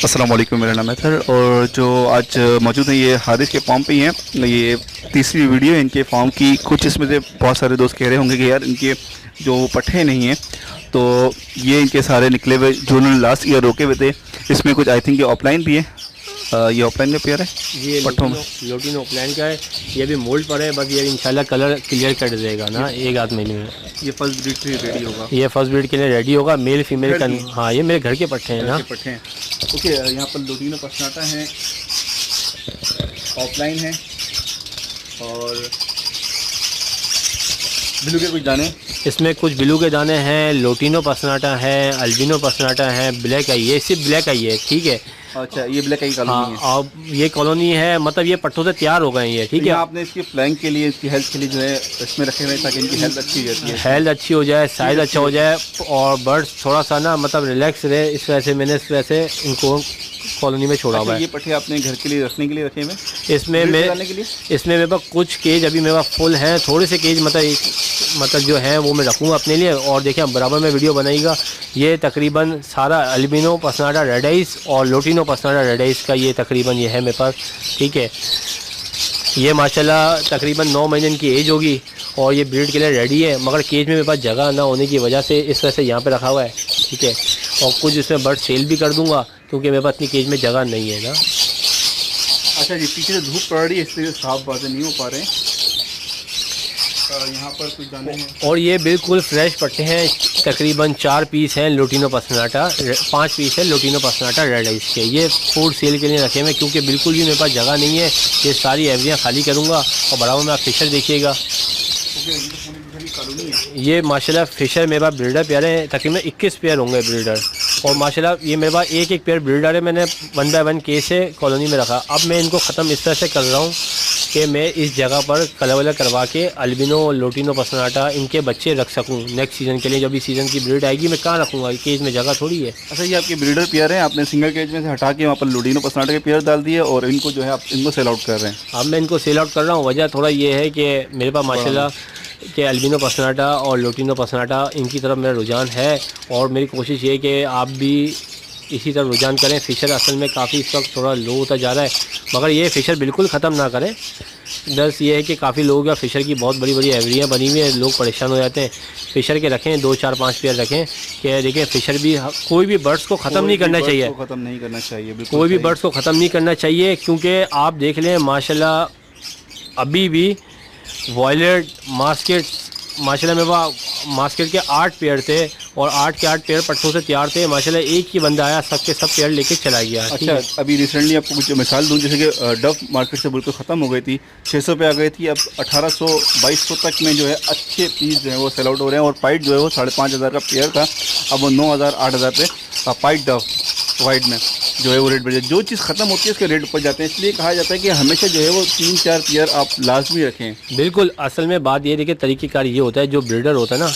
अस्सलाम वालेकुम, मेरा नाम है सर। और जो आज मौजूद है ये हारिस के फार्म पे ही हैं। ये तीसरी वीडियो है इनके फार्म की। कुछ इसमें से बहुत सारे दोस्त कह रहे होंगे कि यार इनके जो पट्ठे नहीं हैं, तो ये इनके सारे निकले हुए जो उन्होंने लास्ट ईयर रोके हुए थे। इसमें कुछ आई थिंक ये ऑफलाइन भी है। ये ऑफलाइन में पेयर है, ये पट्ठों में लोटिनो ऑफलाइन का है। ये भी मोल्ड पर है, बस ये इंशाल्लाह कलर क्लियर कर देगा ना एक आध महीने में। ये फर्स्ट ब्रीड के लिए रेडी होगा। ये फर्स्ट ब्रीड के लिए रेडी होगा, मेल फीमेल का। हाँ, ये मेरे घर के पट्ठे हैं ना। पट्ठे हैं। ओके, यहाँ पर लोटिनो पसनाटा है, ऑफलाइन है और ब्लू के कुछ दाने। इसमें कुछ ब्लू के दाने हैं, लोटिनो पसनाटा है, अल्बिनो पसनाटा है, ब्लैक आई है। सिर्फ ब्लैक आई है, ठीक है। अच्छा, ये ब्लैक आई कॉलोनी है। और ये कॉलोनी है, मतलब ये पट्ठों से तैयार हो गए हैं, ठीक है। आपने इसकी फ्लैंक के लिए, इसकी हेल्थ के लिए जो है इसमें रखे हुए ताकि इनकी हेल्थ अच्छी हो जाती है, हेल्थ अच्छी हो जाए, साइज अच्छा हो जाए और बर्ड्स थोड़ा सा ना मतलब रिलैक्स रहे। इस वजह से मैंने इस वजह से इनको कॉलोनी में छोड़ा हुआ है। ये पट्ठे आपने घर के लिए रखने के लिए रखे हुए? इसमें मेरे पास कुछ केज अभी मेरे पास फुल हैं, थोड़े से केज मतलब जो है वो मैं रखूँगा अपने लिए। और देखिए बराबर में वीडियो बनाएगा। ये तकरीबन सारा अल्बिनो पसनाटा रेड आइस और लोटिनो पसनाटा रेड आइस का ये तकरीबन ये है मेरे पास, ठीक है। ये माशाल्लाह तकरीबन 9 महीने इनकी एज होगी और ये ब्रीड के लिए रेडी है, मगर केज में मेरे पास जगह ना होने की वजह से इस वजह से यहाँ पे रखा हुआ है, ठीक है। और कुछ इसमें बर्ड सेल भी कर दूंगा क्योंकि मेरे पास इतनी केज में जगह नहीं है ना। अच्छा जी, पीछे धूप पड़ रही है इसलिए साफ बातें नहीं हो पा रहे हैं। यहाँ पर कुछ दाने हैं और ये बिल्कुल फ्रेश पट्टे हैं। तकरीबन 4 पीस हैं लोटिनो पसनाटा, 5 पीस है लोटिनो पसनाटा रेड आइस के। ये फूड सेल के लिए रखे हुए क्योंकि बिल्कुल भी मेरे पास जगह नहीं है। ये सारी एवरियाँ खाली करूँगा और बराबर में आप फिशर देखिएगा। ये माशाल्लाह फिशर मेरे पास ब्रीडर पेयर हैं, तकरीबन 21 पेयर होंगे ब्रीडर। और माशाल्लाह ये मेरे पास एक पेयर ब्रीडर है, मैंने 1 बाय 1 केस से कॉलोनी में रखा। अब मैं इनको ख़त्म इस तरह से कर रहा हूँ कि मैं इस जगह पर कलर वलर करवा के अल्बिनो लोटिनो पसनाटा इनके बच्चे रख सकूँ नेक्स्ट सीज़न के लिए। जब इस सीज़न की ब्रीड आएगी मैं कहाँ रखूँगा, केज में जगह थोड़ी है। अच्छा, ये आपके ब्रीडर पेयर हैं, आपने सिंगल केज में से हटा के वहाँ पर लोटिनो पसनाटा के पेयर डाल दिए और इनको जो है आप इनको सेल आउट कर रहे हैं। अब मैं इनको सेल आउट कर रहा हूँ। वजह थोड़ा ये है कि मेरे पास माशाल्लाह कि अल्बिनो पसनाटा और लोटिनो पसनाटा इनकी तरफ मेरा रुझान है और मेरी कोशिश ये है कि आप भी इसी तरफ रुझान करें। फ़िशर असल में काफ़ी इस वक्त थोड़ा लो होता जा रहा है, मगर ये फ़िशर बिल्कुल ख़त्म ना करें। बस ये है कि काफ़ी लोग या फ़िशर की बहुत बड़ी बड़ी एवरियाँ बनी हुई हैं, लोग परेशान हो जाते हैं। फ़िशर के रखें 2 4 5 पेयर रखें कि देखें फ़िशर भी कोई भी बर्ड्स को ख़त्म नहीं करना चाहिए, ख़त्म नहीं करना चाहिए, कोई भी बर्ड्स को ख़त्म नहीं करना चाहिए। क्योंकि आप देख लें माशाल्लाह अभी भी वॉयलेट मास्केट माशाल्लाह मेरे पास मास्केट के 8 पेयर थे और 8 के 8 पेयर पट्टों से तैयार थे। माशाल्लाह एक ही बंदा आया, सब के सब पेयर लेके चला गया। अच्छा, अभी रिसेंटली आपको कुछ मिसाल दूं, जैसे कि डव मार्केट से बिल्कुल ख़त्म हो गई थी, 600 पे आ गई थी, अब 1800 2200 तक में जो है अच्छे पीस जो है वो सेल आउट हो रहे हैं। और पाइट जो है वो 5500 का पेयर था, अब वो 9000 8000 पे पाइट डव वाइट में जो है वो रेट बढ़ जाए। जो चीज़ ख़त्म होती है उसके रेट ऊपर जाते हैं, इसलिए कहा जाता है कि हमेशा जो है वो 3 4 पेयर आप लाजमी रखें। बिल्कुल, असल में बात ये देखिए तरीक़ेकार ये होता है, जो ब्रीडर होता है ना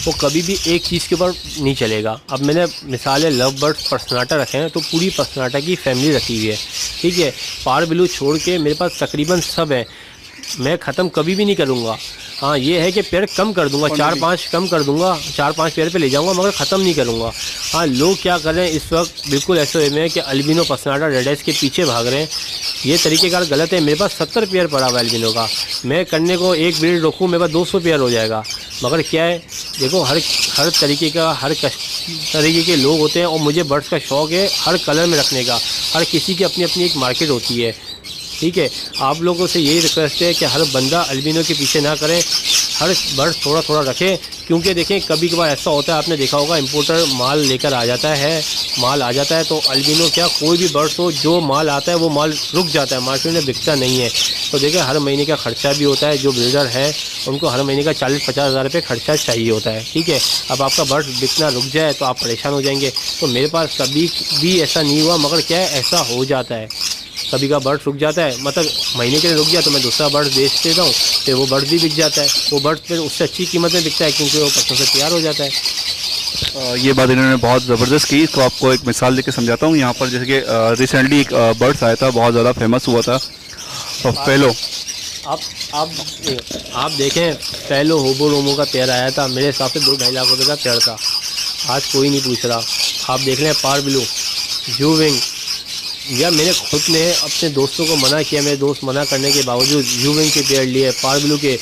वो कभी भी एक चीज़ के ऊपर नहीं चलेगा। अब मैंने मिसाल है लव बर्ड्स पसनाटा रखे हैं, तो पूरी पसनाटा की फैमिली रखी हुई है, ठीक है। पार ब्लू छोड़ के मेरे पास तकरीबन सब है, मैं ख़त्म कभी भी नहीं करूँगा। हाँ, ये है कि पेयर कम कर दूंगा, 4-5 कम कर दूंगा, 4-5 पेयर पे ले जाऊंगा, मगर ख़त्म नहीं करूंगा। हाँ, लोग क्या कर रहे हैं इस वक्त बिल्कुल ऐसे में कि अल्बिनो पसनाटा रेड आइस के पीछे भाग रहे हैं। ये तरीक़ेकार गलत है। मेरे पास 70 पेयर पड़ा हुआ है अल्बिनो का, मैं करने को एक ब्रीड रखूँ मेरे पास 200 पेयर हो जाएगा। मगर क्या है, देखो हर तरीके का हर तरीके के लोग होते हैं और मुझे बर्ड्स का शौक़ है हर कलर में रखने का। हर किसी की अपनी अपनी एक मार्केट होती है, ठीक है। आप लोगों से यही रिक्वेस्ट है कि हर बंदा अल्बिनो के पीछे ना करें, हर बर्ड थोड़ा थोड़ा रखें। क्योंकि देखें कभी कभार ऐसा होता है, आपने देखा होगा इंपोर्टर माल लेकर आ जाता है, माल आ जाता है तो अल्बिनो क्या कोई भी बर्ड्स हो, जो माल आता है वो माल रुक जाता है, मार्केट में बिकता नहीं है। तो देखिए हर महीने का ख़र्चा भी होता है, जो ब्रीडर है उनको हर महीने का 40-50 हज़ार रुपये खर्चा चाहिए होता है, ठीक है। अब आपका बर्ड बिकना रुक जाए तो आप परेशान हो जाएंगे। तो मेरे पास कभी भी ऐसा नहीं हुआ, मगर क्या है ऐसा हो जाता है, कभी का बर्ड रुक जाता है, मतलब महीने के लिए रुक गया तो मैं दूसरा बर्ड बेच देता हूँ, फिर वो बर्ड भी बिक जाता है। वो बर्ड फिर उससे अच्छी कीमत में बिकता है क्योंकि वो पत्तों से तैयार हो जाता है। ये बात इन्होंने बहुत ज़बरदस्त की। इसको आपको एक मिसाल देके समझाता हूँ। यहाँ पर जैसे कि रिसेंटली एक बर्ड्स आया था, बहुत ज़्यादा फेमस हुआ था, फेलो। आप देखें फेलो होबो रोमो का पेयर आया था, मेरे हिसाब से 2-2.5 लाख रुपये का पेयर था। आज कोई नहीं पूछ रहा। आप देख लें पार ब्लू, जू विंग, या मैंने खुद ने अपने दोस्तों को मना किया, मेरे दोस्त मना करने के बावजूद यूविंग के पेड़ लिए, पार ब्लू के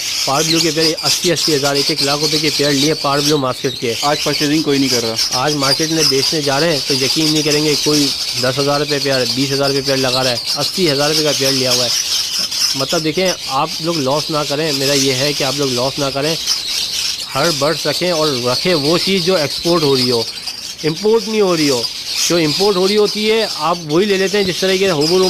पेड़ 80-80 हज़ार 1-1 लाख रुपए के पेड़ लिए पार ब्लू मार्केट के। आज परचेजिंग कोई नहीं कर रहा। आज मार्केट में बेचने जा रहे हैं तो यकीन नहीं करेंगे, कोई 10,000 रुपये पेड़, 20,000 रुपये पेड़ लगा रहा है, 80,000 रुपये का पेड़ लिया हुआ है। मतलब देखें, आप लोग लॉस ना करें, मेरा ये है कि आप लोग लॉस ना करें, हर बर्ड्स रखें और रखें वो चीज़ जो एक्सपोर्ट हो रही हो, इंपोर्ट नहीं हो रही हो। जो इंपोर्ट हो रही होती है आप वही ले लेते हैं, जिस तरह के होबो।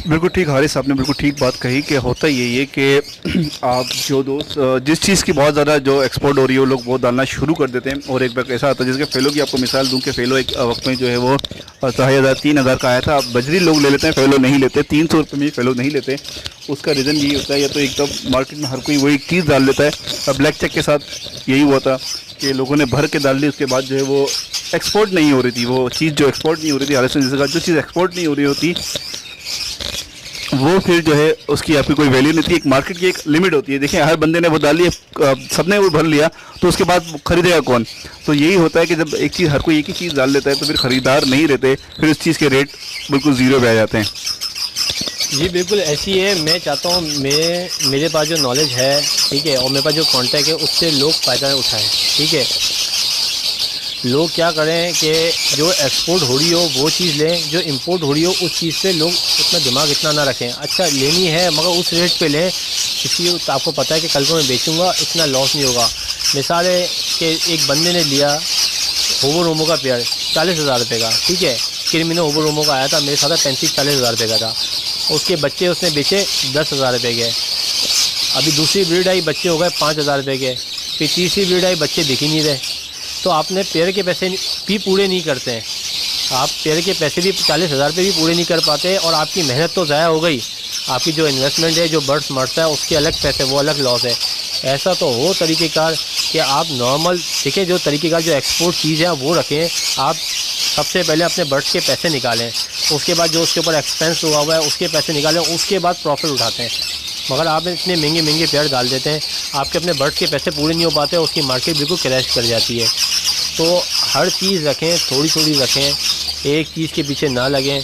बिल्कुल ठीक हारिस, आपने बिल्कुल ठीक बात कही कि होता यही है कि आप जो दोस्त जिस चीज़ की बहुत ज़्यादा जो एक्सपोर्ट हो रही है वो लोग वो डालना शुरू कर देते हैं। और एक बार ऐसा आता है, जैसे फेलो की आपको मिसाल दूं कि फेलो एक वक्त में जो है वो 2,500-3,000 का आया था। अब बजरी लोग ले लेते हैं, फेलो नहीं लेते, 300 रुपये में फेलो नहीं लेते। उसका रीज़न यही होता है, या तो एकदम मार्केट में हर कोई वही चीज़ डाल लेता है। अब ब्लैक चेक के साथ यही हुआ था कि लोगों ने भर के डाल दी, उसके बाद जो है वो एक्सपोर्ट नहीं हो रही थी। वो चीज़ जो एक्सपोर्ट नहीं हो रही थी, हारिस ने जैसे कहा, जो चीज़ एक्सपोर्ट नहीं हो रही होती वो फिर जो है उसकी आपकी कोई वैल्यू नहीं थी। एक मार्केट की एक लिमिट होती है। देखिए, हर बंदे ने वो डाल लिया, सबने वो भर लिया, तो उसके बाद खरीदेगा कौन? तो यही होता है कि जब एक चीज़ हर कोई एक ही चीज़ डाल लेता है तो फिर ख़रीदार नहीं रहते, फिर उस चीज़ के रेट बिल्कुल ज़ीरो पे आ जाते हैं। जी बिल्कुल ऐसी है। मैं चाहता हूँ मेरे पास जो नॉलेज है, ठीक है, और मेरे पास जो कॉन्टैक्ट है, उससे लोग फ़ायदा उठाएँ। ठीक है, लोग क्या करें कि जो एक्सपोर्ट हो रही हो वो चीज़ लें, जो इंपोर्ट हो रही हो उस चीज़ पे लोग उतना दिमाग इतना ना रखें। अच्छा लेनी है मगर उस रेट पे लें, इसलिए तो आपको पता है कि कल को मैं बेचूंगा, इतना लॉस नहीं होगा। मिसाल है कि एक बंदे ने लिया होबो रोमो का पेड़ 40,000 रुपये का, ठीक है, क्रिमिनो होबो रोमो का आया था, मेरे साथ 35-40 हज़ार रुपये का था। उसके बच्चे उसने बेचे 10,000 रुपये के। अभी दूसरी ब्रीड आई, बच्चे हो गए 5,000 रुपये के। फिर तीसरी ब्रीड आई, बच्चे दिख ही नहीं रहे। तो आपने पेड़ के पैसे भी पूरे नहीं करते हैं, आप पेड़ के पैसे भी 40,000 रुपये भी पूरे नहीं कर पाते, और आपकी मेहनत तो ज़ाया हो गई। आपकी जो इन्वेस्टमेंट है, जो बर्ड्स मरता है उसके अलग पैसे, वो अलग लॉस है। ऐसा तो हो तरीक़ेकार कि आप नॉर्मल देखिए, जो तरीक़ेकार जो एक्सपोर्ट चीज़ है वो रखें। आप सबसे पहले अपने बर्ड्स के पैसे निकालें, उसके बाद जो उसके ऊपर एक्सपेंस हुआ हुआ है उसके पैसे निकालें, उसके बाद प्रॉफिट उठाते हैं। मगर आप इतने महंगे पेड़ डाल देते हैं, आपके अपने बर्ड्स के पैसे पूरे नहीं हो पाते, उसकी मार्केट बिल्कुल क्रैश कर जाती है। तो हर चीज़ रखें, थोड़ी थोड़ी रखें, एक चीज़ के पीछे ना लगें।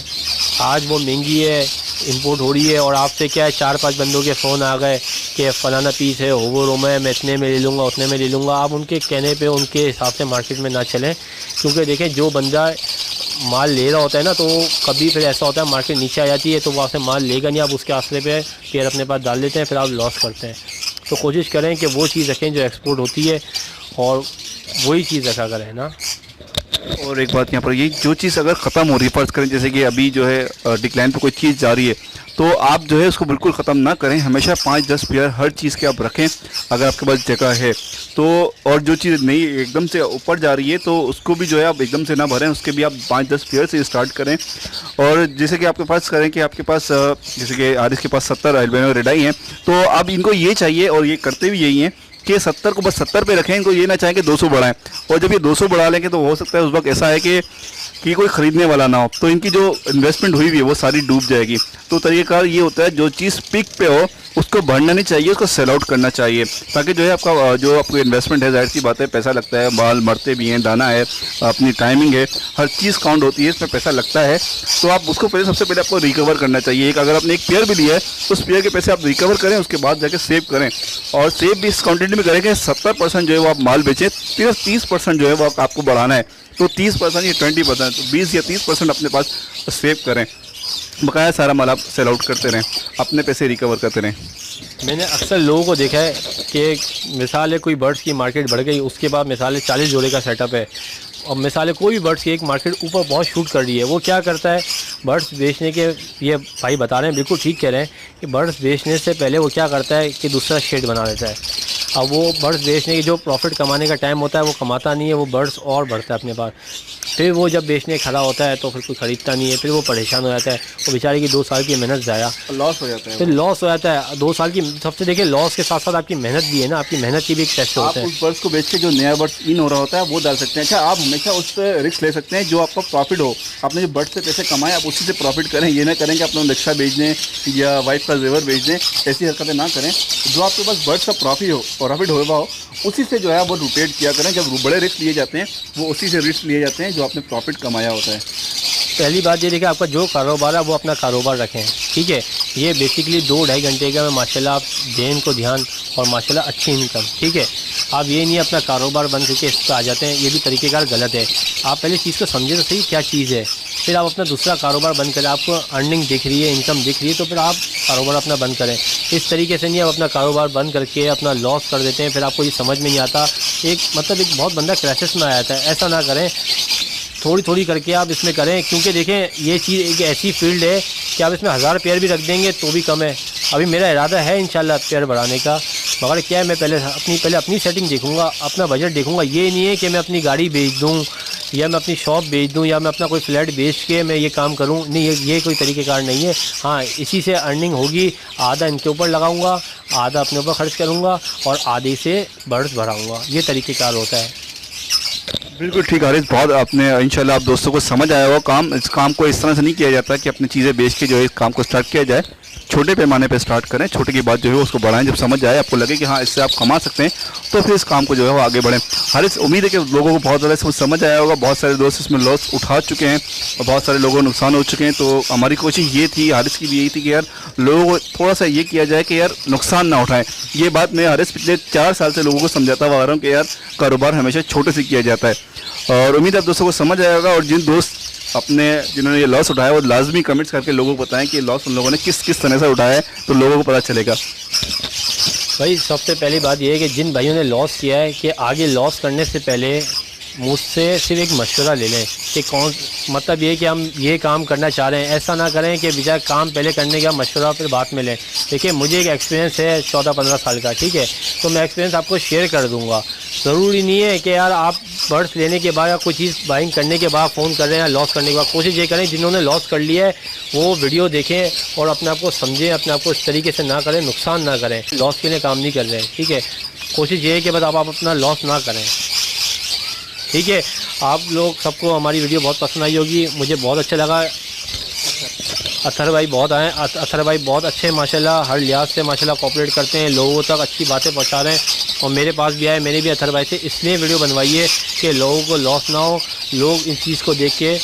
आज वो महंगी है, इंपोर्ट हो रही है, और आपसे क्या है 4-5 बंदों के फ़ोन आ गए कि फ़लाना पीस है, होबो रोमा है, मैं इतने में ले लूँगा, उतने में ले लूँगा। आप उनके कहने पे उनके हिसाब से मार्केट में ना चलें, क्योंकि देखें जो बंदा माल ले रहा होता है ना, तो कभी फिर ऐसा होता है मार्केट नीचे आ जाती है तो वो आपसे माल लेगा नहीं, आप उसके आसरे पे पेड़ अपने पास डाल देते हैं, फिर आप लॉस करते हैं। तो कोशिश करें कि वो चीज़ रखें जो एक्सपोर्ट होती है, और वही चीज़ रखा करें ना। और एक बात यहाँ पर, ये जो चीज़ अगर ख़त्म हो रही है, फ़र्ज़ करें जैसे कि अभी जो है डिक्लाइन पे कोई चीज़ जा रही है, तो आप जो है उसको बिल्कुल ख़त्म ना करें। हमेशा 5-10 पेयर हर चीज़ के आप रखें अगर आपके पास जगह है तो। और जो चीज़ नई एकदम से ऊपर जा रही है तो उसको भी जो है आप एकदम से ना भरें, उसके भी आप 5-10 पेयर से स्टार्ट करें। और जैसे कि आपके पास करें कि आपके पास जैसे कि आरिस के पास 70 अल्बिनो रेडाई हैं, तो अब इनको ये चाहिए, और ये करते भी यही हैं कि 70 को बस 70 पे रखें, इनको ये ना चाहें कि 200 बढ़ाएं। और जब ये 200 बढ़ा लेंगे तो हो सकता है उस वक्त ऐसा है कि कोई ख़रीदने वाला ना हो, तो इनकी जो इन्वेस्टमेंट हुई हुई है वो सारी डूब जाएगी। तो तरीक़ाकार ये होता है, जो चीज़ पीक पे हो उसको बढ़ना नहीं चाहिए, उसको सेल आउट करना चाहिए, ताकि जो है आपका जो आपको इन्वेस्टमेंट है, जाहिर सी बात है पैसा लगता है, बाल मरते भी हैं, दाना है, अपनी टाइमिंग है, हर चीज़ काउंट होती है, इसमें पैसा लगता है। तो आप उसको पहले सबसे पहले आपको रिकवर करना चाहिए। अगर आपने एक पेयर भी लिया है तो उस पेयर के पैसे आप रिकवर करें, उसके बाद जाके सेव करें, और सेव भी इस क्वान्टिटी में करें कि 70% जो है वो आप माल बेचें, सिर्फ 30% जो है वो आपको बढ़ाना है। तो 30% या 20%, तो 20 या 30% अपने पास सेव करें, बकाया सारा माल आप सेल आउट करते रहें, अपने पैसे रिकवर करते रहें। मैंने अक्सर लोगों को देखा है कि मिसाल है कोई बर्ड्स की मार्केट बढ़ गई, उसके बाद मिसाल है 40 जोड़े का सेटअप है, और मिसाल है कोई भी बर्ड्स की एक मार्केट ऊपर बहुत शूट कर रही है, वो क्या करता है बर्ड्स बेचने के, ये भाई बता रहे हैं बिल्कुल ठीक कह रहे हैं कि बर्ड्स बेचने से पहले वो क्या करता है कि दूसरा शेड बना लेता है। अब वो बर्ड्स बेचने की जो प्रॉफिट कमाने का टाइम होता है वो कमाता नहीं है, वो बर्ड्स और बढ़ता है अपने पास। फिर वो जब बेचने खड़ा होता है तो फिर कोई ख़रीदता नहीं है, फिर वो परेशान हो जाता है, वो बेचारे की 2 साल की मेहनत ज़ाया, लॉस हो जाता है। फिर लॉस हो जाता है 2 साल की। सबसे देखिए लॉस के साथ साथ आपकी मेहनत भी है ना, आपकी मेहनत की भी एक पैसे होते हैं। आप उस बर्ड्स को बेच के जो नया बर्ड्स इन हो रहा होता है वो डाल सकते हैं। अच्छा, आप हमेशा उस पर रिस्क ले सकते हैं जो आपका प्रॉफिट हो। आपने जो बर्ड्स से पैसे कमाए आप उसी से प्रॉफिट करें, ये ना करें कि अपना रिक्शा बेच दें या वाइफ का जेवर बेच दें, ऐसी हरकतें ना करें। जो आपके पास बर्ड्स का प्रॉफिट हो उसी से जो है वो रोटेट किया करें। जब बड़े रिस्क लिए जाते हैं वो उसी से रिस्क लिए जाते हैं जो आपने प्रॉफिट कमाया होता है। पहली बात ये देखिए, आपका जो कारोबार है वो अपना कारोबार रखें, ठीक है। ये बेसिकली 2-2.5 घंटे का मैं माशाल्लाह आप दें इनको ध्यान, और माशाल्लाह अच्छी इनकम, ठीक है। आप ये नहीं अपना कारोबार बंद करके इस पर आ जाते हैं, ये भी तरीक़ेकार गलत है। आप पहले चीज़ को समझे तो सही क्या चीज़ है, फिर आप अपना दूसरा कारोबार बंद करें। आपको अर्निंग दिख रही है, इनकम दिख रही है, तो फिर आप कारोबार अपना बंद करें। इस तरीके से नहीं आप अपना कारोबार बंद करके अपना लॉस कर देते हैं, फिर आपको ये समझ में नहीं आता। एक बहुत बंदा क्राइसिस में आ जाता है। ऐसा ना करें, थोड़ी थोड़ी करके आप इसमें करें, क्योंकि देखें ये चीज़ एक ऐसी फील्ड है कि आप इसमें 1000 पेयर भी रख देंगे तो भी कम है। अभी मेरा इरादा है इंशाल्लाह पेयर बढ़ाने का, मगर क्या है, मैं पहले अपनी सेटिंग देखूंगा, अपना बजट देखूंगा। ये नहीं है कि मैं अपनी गाड़ी बेच दूं या मैं अपनी शॉप बेच दूं या मैं अपना कोई फ्लैट बेच के मैं ये काम करूं, नहीं, ये कोई तरीक़ेकार नहीं है। हाँ, इसी से अर्निंग होगी, आधा इनके ऊपर लगाऊंगा, आधा अपने ऊपर खर्च करूँगा और आधे से बर्ड्स बढ़ाऊँगा। ये तरीक़ेकार होता है। बिल्कुल ठीक हारिस, बहुत आपने इंशाल्लाह आप दोस्तों को समझ आया होगा। इस काम को इस तरह से नहीं किया जाता कि अपनी चीज़ें बेच के जो है इस काम को स्टार्ट किया जाए। छोटे पैमाने पे स्टार्ट करें, छोटे की बात जो है उसको बढ़ाएं। जब समझ आए, आपको लगे कि हाँ इससे आप कमा सकते हैं, तो फिर इस काम को जो है वो आगे बढ़ें। हारिस, उम्मीद है कि लोगों को बहुत ज़्यादा समझ आया होगा। बहुत सारे दोस्त इसमें लॉस उठा चुके हैं और बहुत सारे लोगों को नुकसान हो चुके हैं। तो हमारी कोशिश ये थी, हारिस की भी यही थी कि यार लोगों को थोड़ा सा ये किया जाए कि यार नुकसान ना उठाएं। ये बात मैं हारिस पिछले 4 साल से लोगों को समझाता हुआ आ रहा हूँ कि यार कारोबार हमेशा छोटे से किया जाता है। और उम्मीद है आप दोस्तों को समझ आया होगा। और जिन दोस्त जिन्होंने ये लॉस उठाया वो लाजमी कमेंट्स करके लोगों को बताएं कि लॉस उन लोगों ने किस तरह से उठाया है, तो लोगों को पता चलेगा। भाई सबसे पहली बात यह है कि जिन भाइयों ने लॉस किया है कि आगे लॉस करने से पहले मुझसे सिर्फ एक मशवरा ले लें कि कौन, मतलब ये कि हम ये काम करना चाह रहे हैं। ऐसा ना करें कि बेचारा काम पहले करने का मशवरा फिर बाद में लें। देखिए मुझे एक एक्सपीरियंस है 14-15 साल का, ठीक है, तो मैं एक्सपीरियंस आपको शेयर कर दूंगा। ज़रूरी नहीं है कि यार आप बर्ड्स लेने के बाद या कोई चीज़ बाइंग करने के बाद फ़ोन कर रहे हैं लॉस करने के बाद। कोशिश ये करें जिन्होंने लॉस कर लिया है वो वीडियो देखें और अपने आप को समझें, अपने आप को इस तरीके से ना करें, नुकसान ना करें। लॉस के लिए काम नहीं कर रहे हैं, ठीक है। कोशिश ये है कि बस आप अपना लॉस ना करें, ठीक है। आप लोग सबको हमारी वीडियो बहुत पसंद आई होगी, मुझे बहुत अच्छा लगा। अथर भाई बहुत आए, अथर भाई बहुत अच्छे माशाल्लाह, हर लिहाज से माशाल्लाह कोऑपरेट करते हैं, लोगों तक अच्छी बातें पहुंचा रहे हैं। और मेरे पास भी आए, मैंने भी अथर भाई से इसलिए वीडियो बनवाई है कि लोगों को लॉस ना हो, लोग इस चीज़ को देख के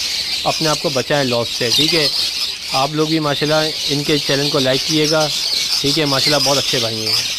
अपने आप को बचाएं लॉस से, ठीक है। आप लोग भी माशाल्लाह इनके चैनल को लाइक कीजिएगा, ठीक है। माशाल्लाह बहुत अच्छे भाई हैं।